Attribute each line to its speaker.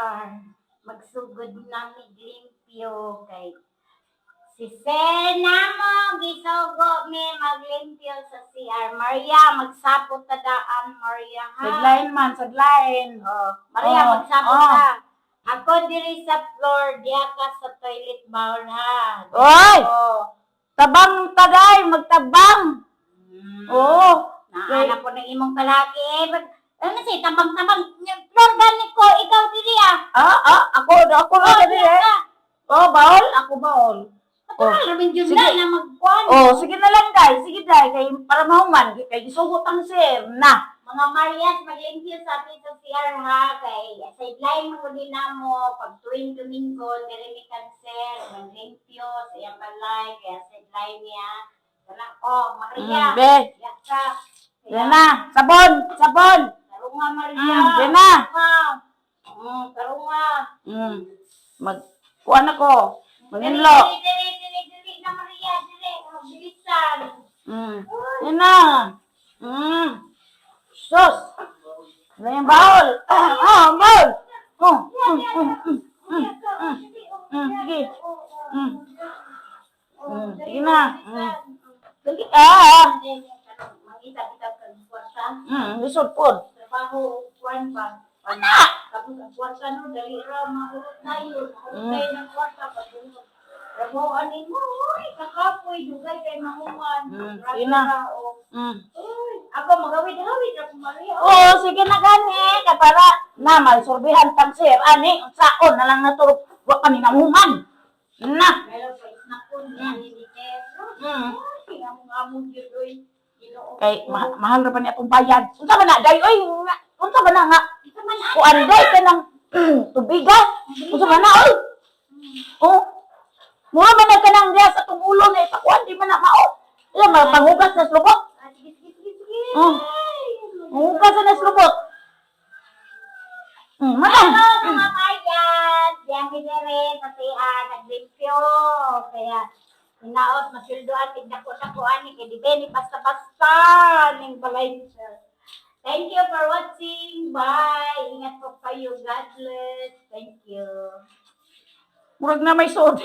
Speaker 1: CR. Magsugod na limpyo kay si Sir namo gisugo mi maglimpyo sa CR. Maria, magsapot ta daan, Maria ha.
Speaker 2: Saglain man, saglain.
Speaker 1: Oh, Maria, magsapot ta. Ako diri sa floor, diya ka sa toilet bowl ha.
Speaker 2: Oy!
Speaker 1: Oh.
Speaker 2: Tabang taday, magtabang. Oo.
Speaker 1: Naana ko ng imong kalaki. Ano si tabang-tabang floor gani ko ikaw diri ah.
Speaker 2: Ako na diri eh. Baol, ako baol.
Speaker 1: Natural rin yun
Speaker 2: sige.
Speaker 1: na magkuhan.
Speaker 2: Sige na lang guys, sige dai kay para mahuman kay isugot ang sir na.
Speaker 1: Mga Marias, maglimpyo sa atin sa CR ha. Kay sideline mo din na mo. Pag tuwing Domingo, diri mi cancer. Maglimpyo sa iyang balay. Kaya sideline niya. Sana ko, Maria.
Speaker 2: Be.
Speaker 1: Yaka.
Speaker 2: Yan na, sabon.
Speaker 1: Karunga, Maria.
Speaker 2: Yan na.
Speaker 1: Karunga.
Speaker 2: Kuan ako. Manginlo.
Speaker 1: Dili na Maria. Dili. Bilisan.
Speaker 2: Yan na. Sus. Yan yung baol. Baol. Sige. Sige na. Sige.
Speaker 1: Makita-kita kang kwarta.
Speaker 2: Lisod po.
Speaker 1: Trabaho, kwan pa.
Speaker 2: Ana!
Speaker 1: Tapos ang kwarta no, dali ra, mahulot na yun. Mahulot tayo ng kwarta. Trabahoanin mo, uy, kakapoy, dugay kay mahuman.
Speaker 2: Sige na.
Speaker 1: Uy, ako magawid-hawid ako, Maria.
Speaker 2: Sige na gani. Kaya para na malsorbihan tang sir. Ani, saon na lang naturog. Huwag kami namuman. Na.
Speaker 1: Meron pa isnakon, hindi among yun, uy.
Speaker 2: Kay mahal ra pa niya akong bayad. Unsa ba na day oy? Unsa ba na nga? Kuan day ka ng tubigan. Unsa ba na oy? Mga man na ka nang diya sa tong ulo na itakuan di man na mao. Iya panghugas sa slubot.
Speaker 1: Sige.
Speaker 2: Hugas na slubot.
Speaker 1: Hello, mga Marias. Diyan kinere sa CR, naglimpyo. Kaya, hinaot, masildoan, tigdako-dakoan, kaya di beni basta-basta ning balay. Thank you for watching. Bye. Ingat po kayo. God bless. Thank you.
Speaker 2: Murag na may suot.